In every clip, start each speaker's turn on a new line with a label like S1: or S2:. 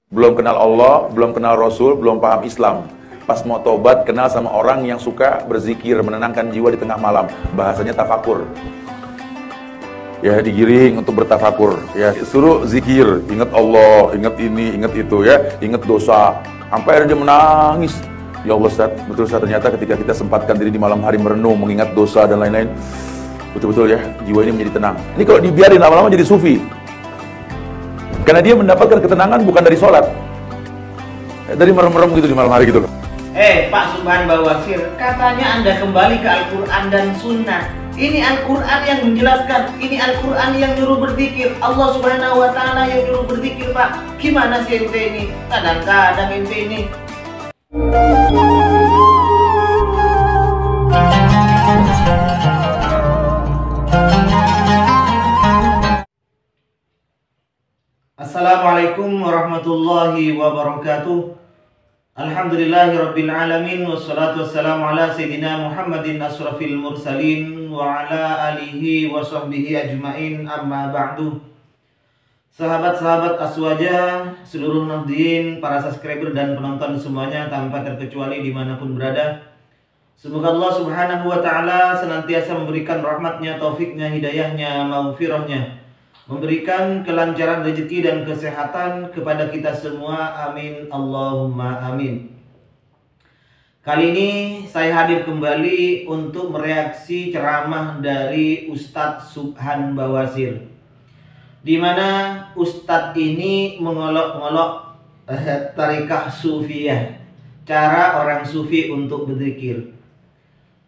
S1: Belum kenal Allah, belum kenal Rasul, belum paham Islam. Pas mau tobat, kenal sama orang yang suka berzikir, menenangkan jiwa di tengah malam. Bahasanya tafakur. Ya, digiring untuk bertafakur. Ya, suruh zikir, ingat Allah, ingat ini, ingat itu, ya, ingat dosa. Sampai akhirnya dia menangis. Ya Allah Ustaz, betul Ustaz, ternyata ketika kita sempatkan diri di malam hari merenung, mengingat dosa dan lain-lain, betul-betul ya, jiwa ini menjadi tenang. Ini kalau dibiarin lama-lama jadi sufi. Karena dia mendapatkan ketenangan bukan dari sholat, dari merem-merem gitu di malam hari gitu.
S2: Pak Subhan Bawasir, katanya Anda kembali ke Al-Quran dan Sunnah. Ini Al-Quran yang menjelaskan, ini Al-Quran yang nyuruh berzikir. Allah Subhanahu wa Ta'ala yang nyuruh berzikir, Pak. Gimana sih ente ini? Kadang-kadang ente ini. Assalamualaikum warahmatullahi wabarakatuh. Alhamdulillahirabbil alamin, wassalatu wassalamu ala sayyidina Muhammadin asrafil mursalin wa ala alihi wa sahbihi ajmain, amma ba'du. Sahabat-sahabat Aswaja, seluruh nahdien, para subscriber dan penonton semuanya tanpa terkecuali dimanapun berada, semoga Allah Subhanahu wa Ta'ala senantiasa memberikan rahmatnya, taufiknya, hidayahnya, maghfirahnya, memberikan kelancaran rezeki dan kesehatan kepada kita semua. Amin, Allahumma amin. Kali ini saya hadir kembali untuk mereaksi ceramah dari Ustadz Subhan Bawasir, di mana Ustadz ini mengolok-ngolok tarikah sufiyah, cara orang sufi untuk berzikir.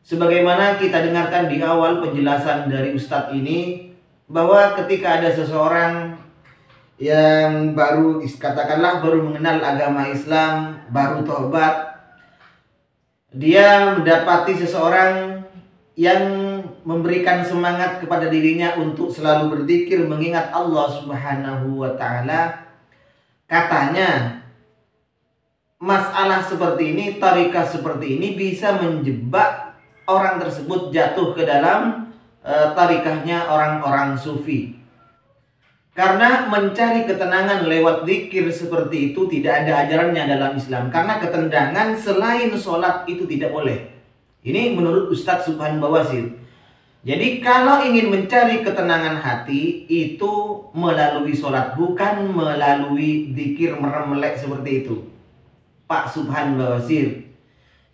S2: Sebagaimana kita dengarkan di awal penjelasan dari Ustadz ini, bahwa ketika ada seseorang yang baru, katakanlah baru mengenal agama Islam, baru tobat, dia mendapati seseorang yang memberikan semangat kepada dirinya untuk selalu berzikir, mengingat Allah Subhanahu wa Ta'ala. Katanya masalah seperti ini, tarikah seperti ini bisa menjebak orang tersebut jatuh ke dalam tarikahnya orang-orang sufi. Karena mencari ketenangan lewat zikir seperti itu tidak ada ajarannya dalam Islam. Karena ketenangan selain sholat itu tidak boleh. Ini menurut Ustadz Subhan Bawasir. Jadi kalau ingin mencari ketenangan hati itu melalui sholat, bukan melalui zikir merem-melek seperti itu. Pak Subhan Bawasir,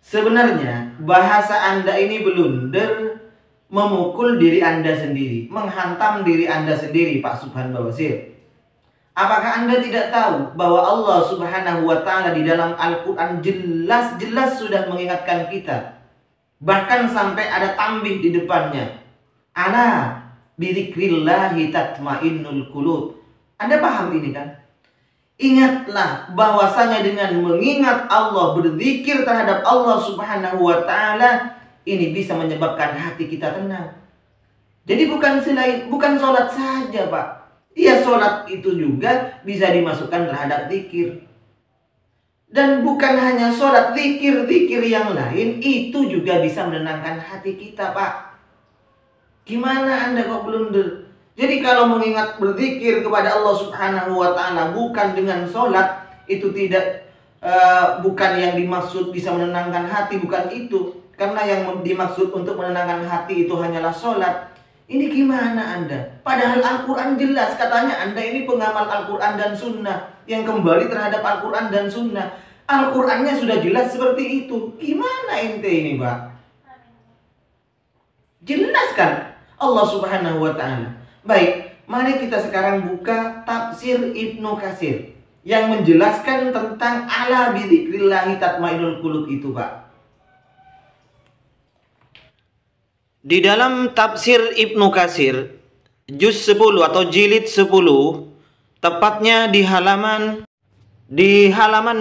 S2: sebenarnya bahasa Anda ini blunder, memukul diri Anda sendiri, menghantam diri Anda sendiri, Pak Subhan Bawasir. Apakah Anda tidak tahu bahwa Allah Subhanahu wa Ta'ala di dalam Al-Quran jelas-jelas sudah mengingatkan kita, bahkan sampai ada tambih di depannya, ala bidzikrillahi tatmainnul qulub. Anda paham ini kan? Ingatlah bahwasanya dengan mengingat Allah, berzikir terhadap Allah Subhanahu wa Ta'ala, ini bisa menyebabkan hati kita tenang. Jadi bukan sholat saja, Pak. Iya, sholat itu juga bisa dimasukkan terhadap zikir. Dan bukan hanya sholat, zikir yang lain itu juga bisa menenangkan hati kita, Pak. Gimana Anda kok blunder? Jadi kalau mengingat berzikir kepada Allah Subhanahu wa Ta'ala bukan dengan sholat, itu tidak bukan yang dimaksud bisa menenangkan hati, bukan itu. Karena yang dimaksud untuk menenangkan hati itu hanyalah sholat. Ini gimana Anda? Padahal Al-Quran jelas, katanya Anda ini pengamal Al-Quran dan Sunnah, yang kembali terhadap Al-Quran dan Sunnah. Al-Qurannya sudah jelas seperti itu. Gimana ente ini, Pak? Jelas kan Allah Subhanahu wa Ta'ala. Baik, mari kita sekarang buka tafsir Ibnu Katsir yang menjelaskan tentang ala bidzikrillahi tatmainnul qulub itu, Pak. Di dalam tafsir Ibnu Katsir juz 10 atau jilid 10, tepatnya di halaman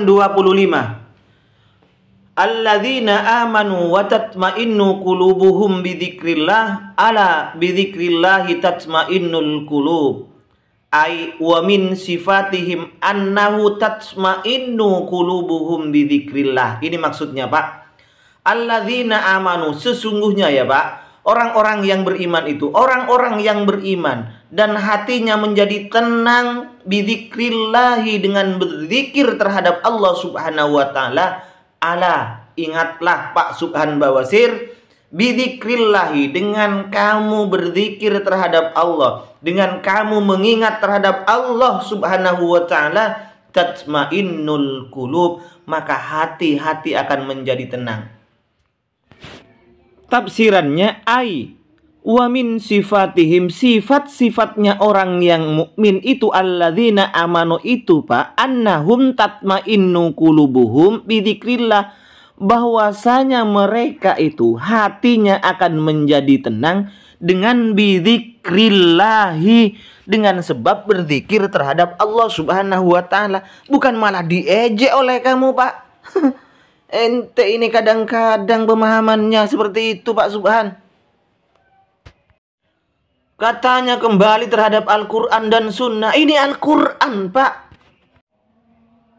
S2: 25. Alladzina amanu wa tatmainnu qulubuhum bidzikrillah, ala bidzikrillahi tatmainnul qulub. Ai wa min sifatihim annahu tatmainnu qulubuhum bidzikrillah. Ini maksudnya, Pak. Alladzina amanu, sesungguhnya ya, Pak, orang-orang yang beriman itu, orang-orang yang beriman dan hatinya menjadi tenang bidzikrillahi, dengan berzikir terhadap Allah Subhanahu wa taala. Ala, ingatlah Pak Subhan Bawasir, bidzikrillahi, dengan kamu berzikir terhadap Allah, dengan kamu mengingat terhadap Allah Subhanahu wa taala, tatmainnul qulub, maka hati-hati akan menjadi tenang. Tafsirannya, wa min sifatihim, sifat-sifatnya orang yang mukmin itu, alladzina amanu itu Pak, annahum tatmainnu qulubuhum bidzikrillah, bahwasanya mereka itu hatinya akan menjadi tenang dengan bidzikrillahi, dengan sebab berzikir terhadap Allah Subhanahu wa taala, bukan malah diejek oleh kamu Pak. Ente ini kadang-kadang pemahamannya seperti itu Pak Subhan. Katanya kembali terhadap Al-Quran dan Sunnah. Ini Al-Quran Pak.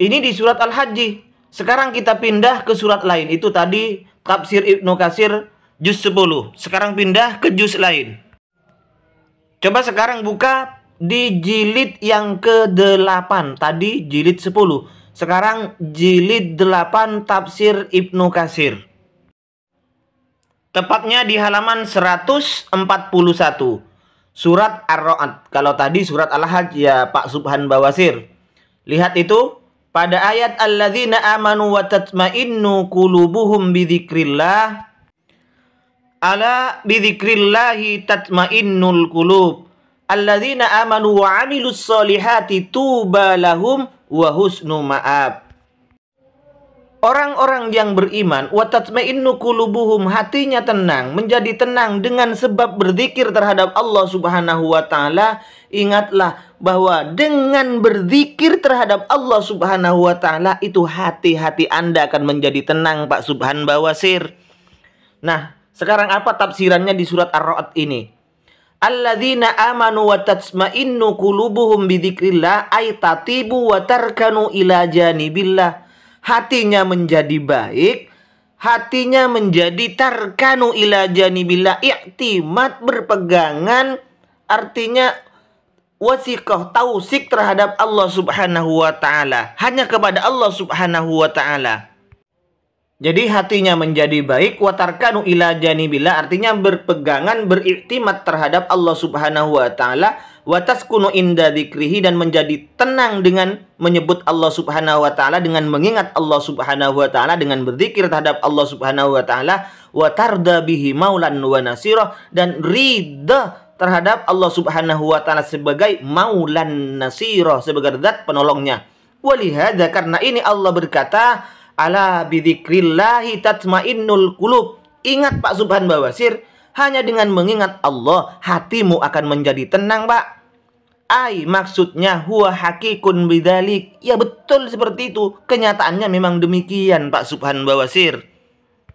S2: Ini di surat Al-Hajj. Sekarang kita pindah ke surat lain. Itu tadi tafsir Ibnu Katsir juz 10. Sekarang pindah ke juz lain. Coba sekarang buka di jilid yang ke-8. Tadi jilid 10. Sekarang jilid 8 tafsir Ibnu Katsir. Tepatnya di halaman 141. Surat Ar-Ra'd. Kalau tadi surat Al-Hajj ya Pak Subhan Bawasir. Lihat itu pada ayat alladzina amanu wa tatmainnu qulubuhum bidzikrillah. Ala bidzikrillahi tatmainnul qulub. Alladzina amanu wa 'amilus solihati tuba lahum wa husnu ma'ab. Orang-orang yang beriman, wa tatmainnu qulubuhum, hatinya tenang, menjadi tenang dengan sebab berzikir terhadap Allah Subhanahu wa taala. Ingatlah bahwa dengan berzikir terhadap Allah Subhanahu wa taala itu hati-hati Anda akan menjadi tenang Pak Subhan Bawasir. Nah, sekarang apa tafsirannya di surat Ar-Ra'd ini? Alladzina amanu wa tatmainnu qulubuhum bidzikrillah, ay tatibu wa tarkanu ila janibillah. Hatinya menjadi baik, hatinya menjadi tarkanu ila janibillah, i'timad, berpegangan, artinya wasiqah, tausik terhadap Allah Subhanahu wa taala, hanya kepada Allah Subhanahu wa taala. Jadi hatinya menjadi baik, watarkanu ila janibillah, artinya berpegangan, beriktimat terhadap Allah Subhanahu wa taala, wataskunu inda dzikrihi, dan menjadi tenang dengan menyebut Allah Subhanahu wa taala, dengan mengingat Allah Subhanahu wa taala, dengan berzikir terhadap Allah Subhanahu wa taala, watarda bihi maulan wa nasira, dan ridha terhadap Allah Subhanahu wa taala sebagai maulan nasira, sebagai zat penolongnya. Walihada, karena ini Allah berkata, ala bidzikrillahi tatmainnul qulub. Ingat Pak Subhan Bawasir, hanya dengan mengingat Allah hatimu akan menjadi tenang Pak. Maksudnya huwa hakikun bidzalik. Ya betul seperti itu. Kenyataannya memang demikian Pak Subhan Bawasir.